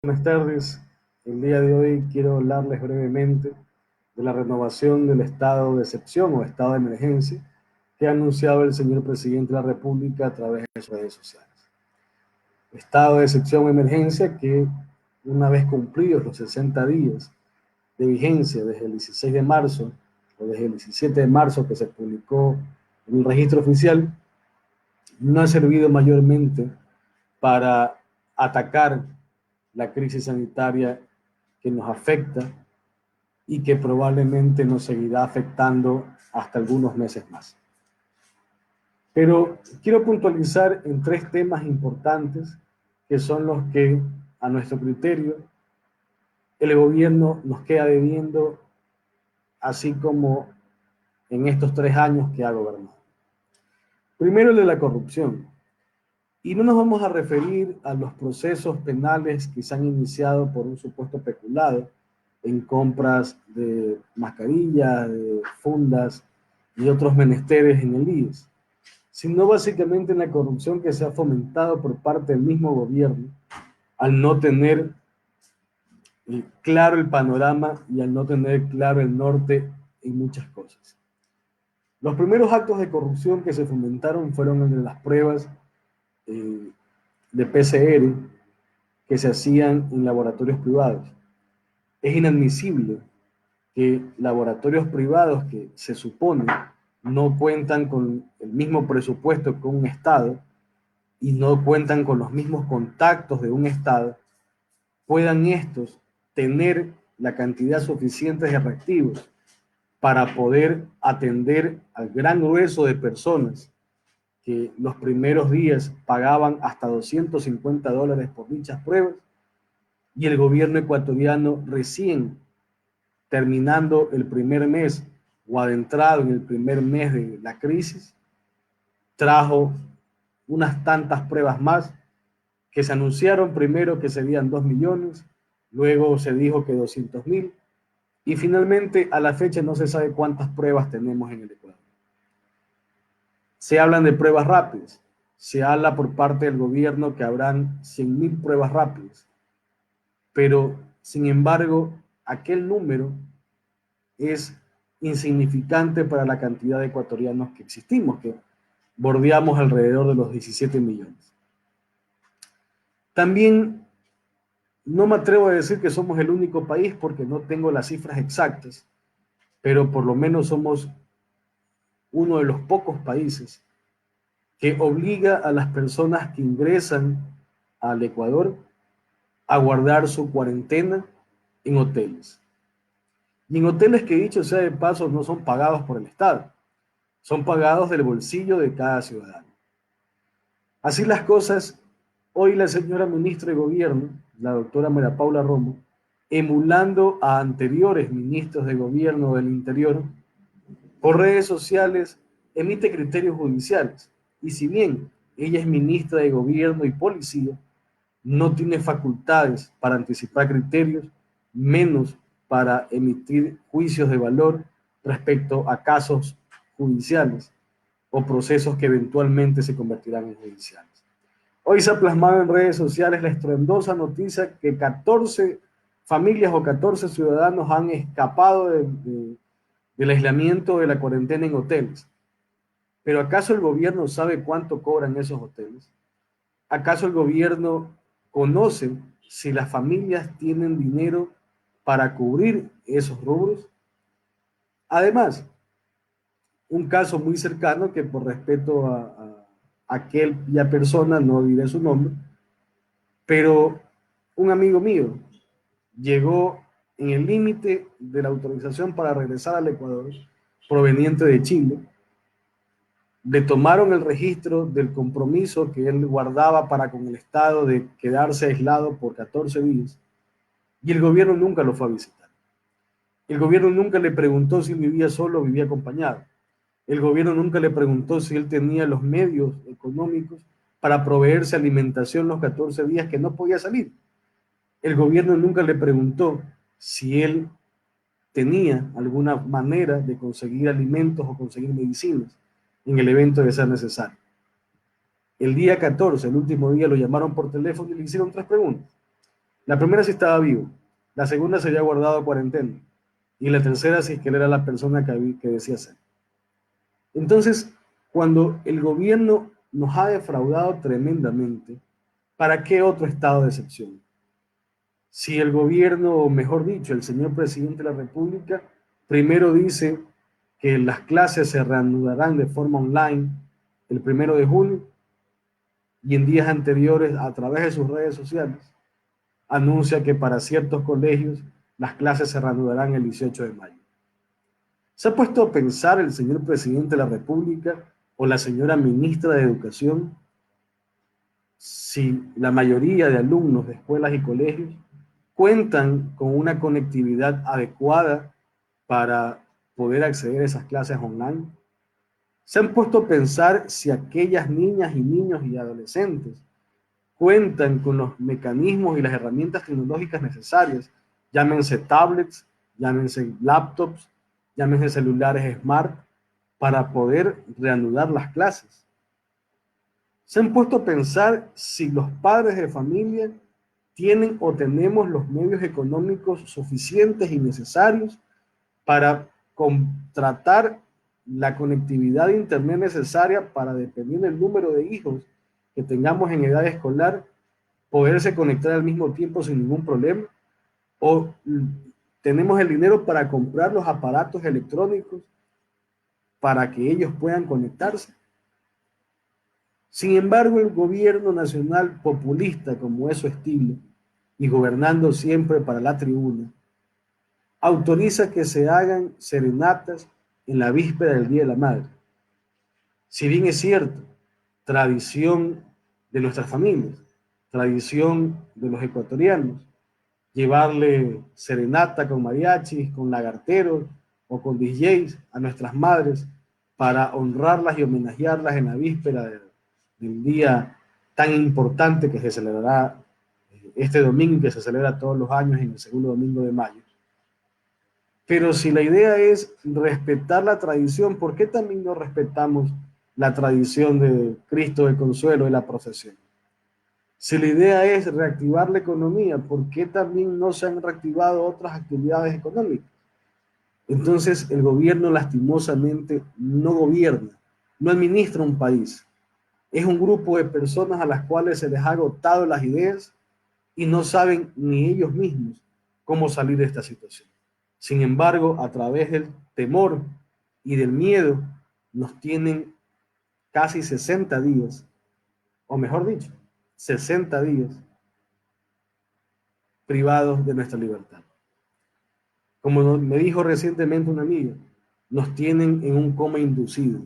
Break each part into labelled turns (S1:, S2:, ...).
S1: Buenas tardes. El día de hoy quiero hablarles brevemente de la renovación del estado de excepción o estado de emergencia que ha anunciado el señor presidente de la República a través de sus redes sociales. Estado de excepción o emergencia que, una vez cumplidos los 60 días de vigencia desde el 16 de marzo o desde el 17 de marzo que se publicó en el registro oficial, no ha servido mayormente para atacar la crisis sanitaria que nos afecta y que probablemente nos seguirá afectando hasta algunos meses más. Pero quiero puntualizar en tres temas importantes que son los que, a nuestro criterio, el gobierno nos queda debiendo, así como en estos 3 años que ha gobernado. Primero, el de la corrupción. Y no nos vamos a referir a los procesos penales que se han iniciado por un supuesto peculado en compras de mascarillas, de fundas y otros menesteres en el IES, sino básicamente en la corrupción que se ha fomentado por parte del mismo gobierno al no tener claro el panorama y al no tener claro el norte en muchas cosas. Los primeros actos de corrupción que se fomentaron fueron en las pruebas eh, de PCR que se hacían en laboratorios privados. Es inadmisible que laboratorios privados que se supone no cuentan con el mismo presupuesto que un Estado y no cuentan con los mismos contactos de un Estado, puedan estos tener la cantidad suficiente de reactivos para poder atender al gran grueso de personas que los primeros días pagaban hasta $250 por dichas pruebas, y el gobierno ecuatoriano recién terminando el primer mes o adentrado en el primer mes de la crisis, trajo unas tantas pruebas más que se anunciaron primero que serían 2 millones, luego se dijo que 200.000 y finalmente a la fecha no se sabe cuántas pruebas tenemos en el Ecuador. Se hablan de pruebas rápidas, se habla por parte del gobierno que habrán 100.000 pruebas rápidas, pero sin embargo aquel número es insignificante para la cantidad de ecuatorianos que existimos, que bordeamos alrededor de los 17 millones. También no me atrevo a decir que somos el único país porque no tengo las cifras exactas, pero por lo menos somos uno de los pocos países que obliga a las personas que ingresan al Ecuador a guardar su cuarentena en hoteles. Y en hoteles que, dicho sea de paso, no son pagados por el Estado, son pagados del bolsillo de cada ciudadano. Así las cosas, hoy la señora ministra de Gobierno, la doctora María Paula Romo, emulando a anteriores ministros de Gobierno del Interior, por redes sociales emite criterios judiciales. Y si bien ella es ministra de Gobierno y Policía, no tiene facultades para anticipar criterios, menos para emitir juicios de valor respecto a casos judiciales o procesos que eventualmente se convertirán en judiciales. Hoy se ha plasmado en redes sociales la estruendosa noticia que 14 familias o 14 ciudadanos han escapado del aislamiento de la cuarentena en hoteles. ¿Pero acaso el gobierno sabe cuánto cobran esos hoteles? ¿Acaso el gobierno conoce si las familias tienen dinero para cubrir esos rubros? Además, un caso muy cercano que por respeto a aquella persona, no diré su nombre, pero un amigo mío llegó en el límite de la autorización para regresar al Ecuador, proveniente de Chile. Le tomaron el registro del compromiso que él guardaba para con el Estado de quedarse aislado por 14 días y el gobierno nunca lo fue a visitar. El gobierno nunca le preguntó si vivía solo o vivía acompañado. El gobierno nunca le preguntó si él tenía los medios económicos para proveerse alimentación los 14 días que no podía salir. El gobierno nunca le preguntó si él tenía alguna manera de conseguir alimentos o conseguir medicinas en el evento de ser necesario. El día 14, el último día, lo llamaron por teléfono y le hicieron 3 preguntas. La primera si estaba vivo, la segunda se había guardado cuarentena y la tercera si es que él era la persona que decía ser. Entonces, cuando el gobierno nos ha defraudado tremendamente, ¿para qué otro estado de excepción? Si el gobierno, o mejor dicho, el señor presidente de la República, primero dice que las clases se reanudarán de forma online el 1 de junio y en días anteriores, a través de sus redes sociales, anuncia que para ciertos colegios las clases se reanudarán el 18 de mayo. ¿Se ha puesto a pensar el señor presidente de la República o la señora ministra de Educación si la mayoría de alumnos de escuelas y colegios cuentan con una conectividad adecuada para poder acceder a esas clases online? ¿Se han puesto a pensar si aquellas niñas y niños y adolescentes cuentan con los mecanismos y las herramientas tecnológicas necesarias, llámense tablets, llámense laptops, llámense celulares smart, para poder reanudar las clases? ¿Se han puesto a pensar si los padres de familia tienen o tenemos los medios económicos suficientes y necesarios para contratar la conectividad de Internet necesaria para, dependiendo del número de hijos que tengamos en edad escolar, poderse conectar al mismo tiempo sin ningún problema? ¿O tenemos el dinero para comprar los aparatos electrónicos para que ellos puedan conectarse? Sin embargo, el gobierno nacional populista, como es su estilo, y gobernando siempre para la tribuna, autoriza que se hagan serenatas en la víspera del Día de la Madre. Si bien es cierto, tradición de nuestras familias, tradición de los ecuatorianos, llevarle serenata con mariachis, con lagarteros o con DJs a nuestras madres para honrarlas y homenajearlas en la víspera del día tan importante que se celebrará este domingo, que se celebra todos los años en el segundo domingo de mayo. Pero si la idea es respetar la tradición, ¿por qué también no respetamos la tradición de Cristo del Consuelo y la procesión? Si la idea es reactivar la economía, ¿por qué también no se han reactivado otras actividades económicas? Entonces, el gobierno lastimosamente no gobierna, no administra un país. Es un grupo de personas a las cuales se les ha agotado las ideas y no saben ni ellos mismos cómo salir de esta situación. Sin embargo, a través del temor y del miedo, nos tienen casi 60 días, o mejor dicho, 60 días privados de nuestra libertad. Como me dijo recientemente una amiga, nos tienen en un coma inducido.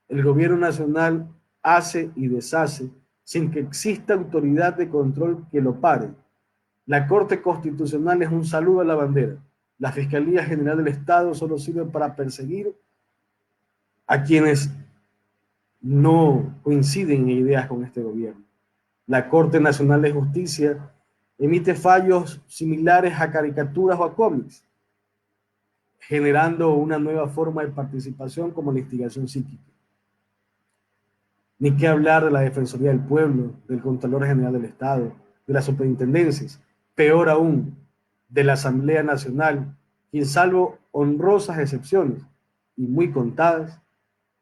S1: El gobierno nacional hace y deshace sin que exista autoridad de control que lo pare. La Corte Constitucional es un saludo a la bandera. La Fiscalía General del Estado solo sirve para perseguir a quienes no coinciden en ideas con este gobierno. La Corte Nacional de Justicia emite fallos similares a caricaturas o a cómics, generando una nueva forma de participación como la instigación psíquica. Ni qué hablar de la Defensoría del Pueblo, del Contralor General del Estado, de las superintendencias, peor aún, de la Asamblea Nacional, quien, salvo honrosas excepciones y muy contadas,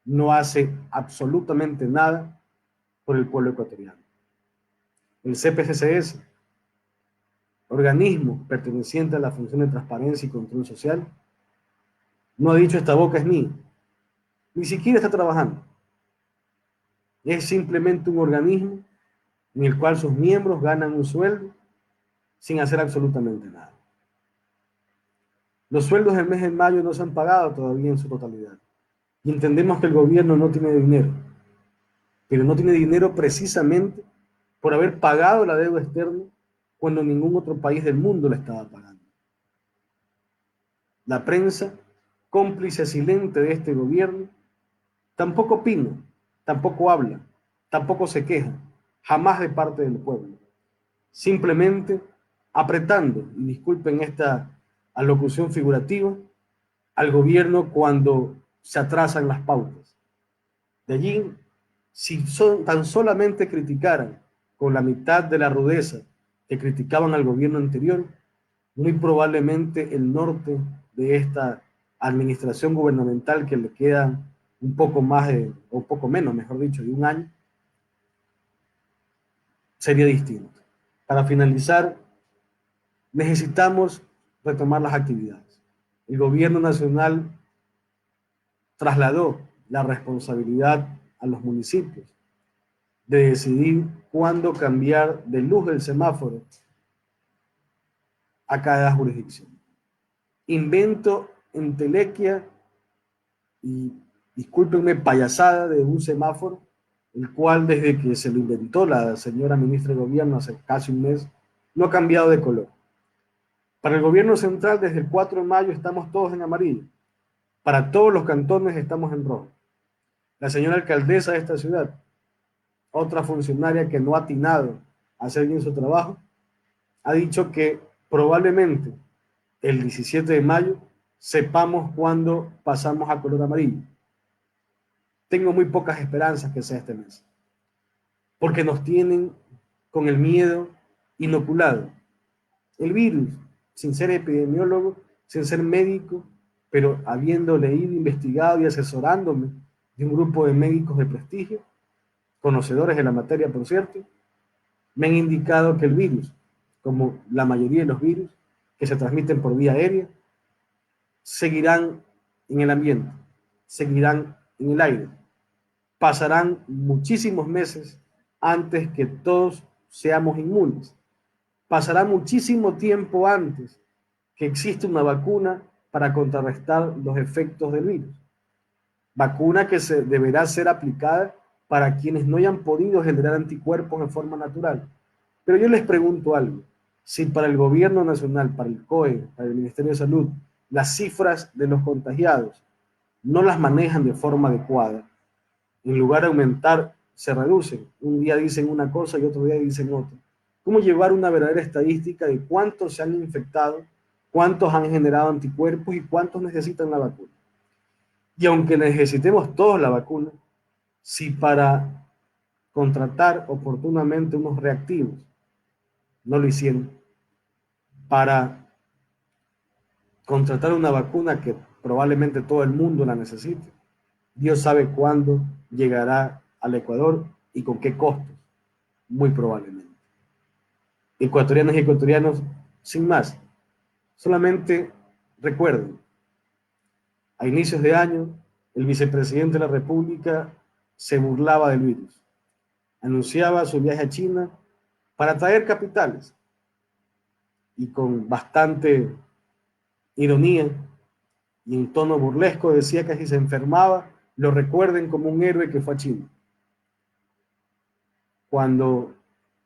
S1: no hace absolutamente nada por el pueblo ecuatoriano. El CPCCS, organismo perteneciente a la función de transparencia y control social, no ha dicho esta boca es mía, ni siquiera está trabajando. Es simplemente un organismo en el cual sus miembros ganan un sueldo sin hacer absolutamente nada. Los sueldos del mes de mayo no se han pagado todavía en su totalidad. Y entendemos que el gobierno no tiene dinero, pero no tiene dinero precisamente por haber pagado la deuda externa cuando ningún otro país del mundo la estaba pagando. La prensa, cómplice silente de este gobierno, tampoco opina, tampoco habla, tampoco se queja, jamás de parte del pueblo. Simplemente apretando, y disculpen esta alocución figurativa, al gobierno cuando se atrasan las pautas. De allí, si tan solamente criticaran con la mitad de la rudeza que criticaban al gobierno anterior, muy probablemente el norte de esta administración gubernamental que le queda un poco más o un poco menos, mejor dicho, de un año, sería distinto. Para finalizar, necesitamos retomar las actividades. El gobierno nacional trasladó la responsabilidad a los municipios de decidir cuándo cambiar de luz del semáforo a cada jurisdicción. Invento entelequia y, discúlpenme, payasada de un semáforo, el cual desde que se lo inventó la señora ministra de Gobierno hace casi un mes, no ha cambiado de color. Para el gobierno central, desde el 4 de mayo estamos todos en amarillo. Para todos los cantones estamos en rojo. La señora alcaldesa de esta ciudad, otra funcionaria que no ha atinado a hacer bien su trabajo, ha dicho que probablemente el 17 de mayo sepamos cuándo pasamos a color amarillo. Tengo muy pocas esperanzas que sea este mes, porque nos tienen con el miedo inoculado. El virus, sin ser epidemiólogo, sin ser médico, pero habiendo leído, investigado y asesorándome de un grupo de médicos de prestigio, conocedores de la materia, por cierto, me han indicado que el virus, como la mayoría de los virus que se transmiten por vía aérea, seguirán en el ambiente, seguirán en el aire. Pasarán muchísimos meses antes que todos seamos inmunes. Pasará muchísimo tiempo antes que exista una vacuna para contrarrestar los efectos del virus. Vacuna que deberá ser aplicada para quienes no hayan podido generar anticuerpos de forma natural. Pero yo les pregunto algo. Si para el gobierno nacional, para el COE, para el Ministerio de Salud, las cifras de los contagiados no las manejan de forma adecuada, en lugar de aumentar, se reducen. Un día dicen una cosa y otro día dicen otra. ¿Cómo llevar una verdadera estadística de cuántos se han infectado, cuántos han generado anticuerpos y cuántos necesitan la vacuna? Y aunque necesitemos todos la vacuna, si para contratar oportunamente unos reactivos no lo hicieron, para contratar una vacuna que probablemente todo el mundo la necesite, Dios sabe cuándo llegará al Ecuador y con qué costos, muy probablemente. Ecuatorianos y ecuatorianos, sin más, solamente recuerden, a inicios de año, el vicepresidente de la República se burlaba del virus. Anunciaba su viaje a China para traer capitales y con bastante ironía y en tono burlesco decía que si se enfermaba, lo recuerden como un héroe que fue a China. Cuando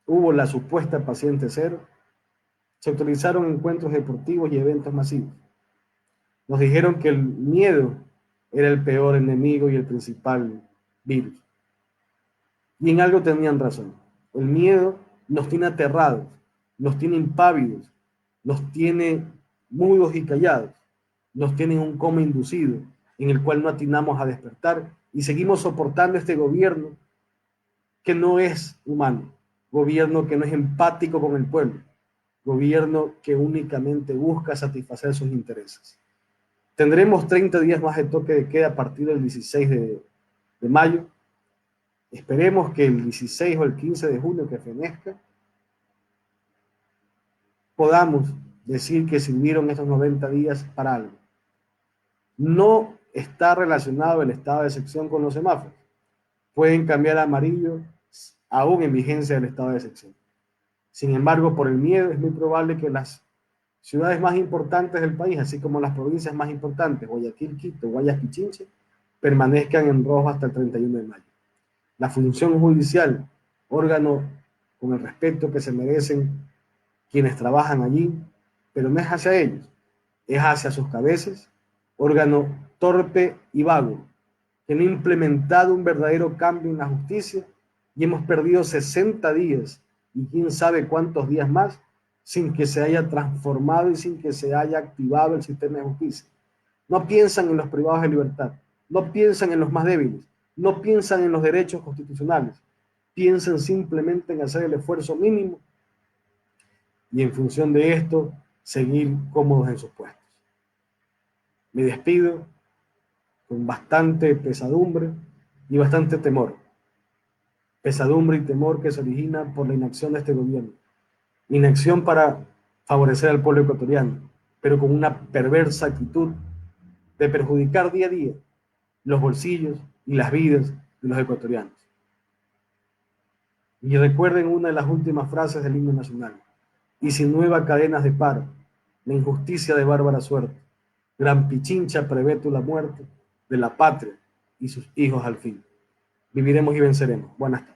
S1: hubo la supuesta paciente cero, se autorizaron encuentros deportivos y eventos masivos. Nos dijeron que el miedo era el peor enemigo y el principal virus. Y en algo tenían razón. El miedo nos tiene aterrados, nos tiene impávidos, nos tiene mudos y callados, nos tiene en un coma inducido en el cual no atinamos a despertar y seguimos soportando este gobierno que no es humano, gobierno que no es empático con el pueblo, gobierno que únicamente busca satisfacer sus intereses. Tendremos 30 días más de toque de queda a partir del 16 de mayo. Esperemos que el 16 o el 15 de junio que fenezca, podamos decir que sirvieron estos 90 días para algo. No está relacionado el estado de excepción con los semáforos. Pueden cambiar a amarillo aún en vigencia del estado de excepción. Sin embargo, por el miedo es muy probable que las ciudades más importantes del país, así como las provincias más importantes, Guayaquil, Quito, Guayas, Pichinche, permanezcan en rojo hasta el 31 de mayo. La función judicial, órgano con el respeto que se merecen quienes trabajan allí, pero no es hacia ellos, es hacia sus cabezas, órgano torpe y vago, que no ha implementado un verdadero cambio en la justicia y hemos perdido 60 días y quién sabe cuántos días más sin que se haya transformado y sin que se haya activado el sistema de justicia. No piensan en los privados de libertad, no piensan en los más débiles, no piensan en los derechos constitucionales, piensan simplemente en hacer el esfuerzo mínimo y en función de esto, seguir cómodos en sus puestos. Me despido con bastante pesadumbre y bastante temor. Pesadumbre y temor que se origina por la inacción de este gobierno. Inacción para favorecer al pueblo ecuatoriano, pero con una perversa actitud de perjudicar día a día los bolsillos y las vidas de los ecuatorianos. Y recuerden una de las últimas frases del himno nacional: y sin nuevas cadenas de paro, la injusticia de bárbara suerte, gran Pichincha prevé tú la muerte de la patria y sus hijos al fin. Viviremos y venceremos. Buenas tardes.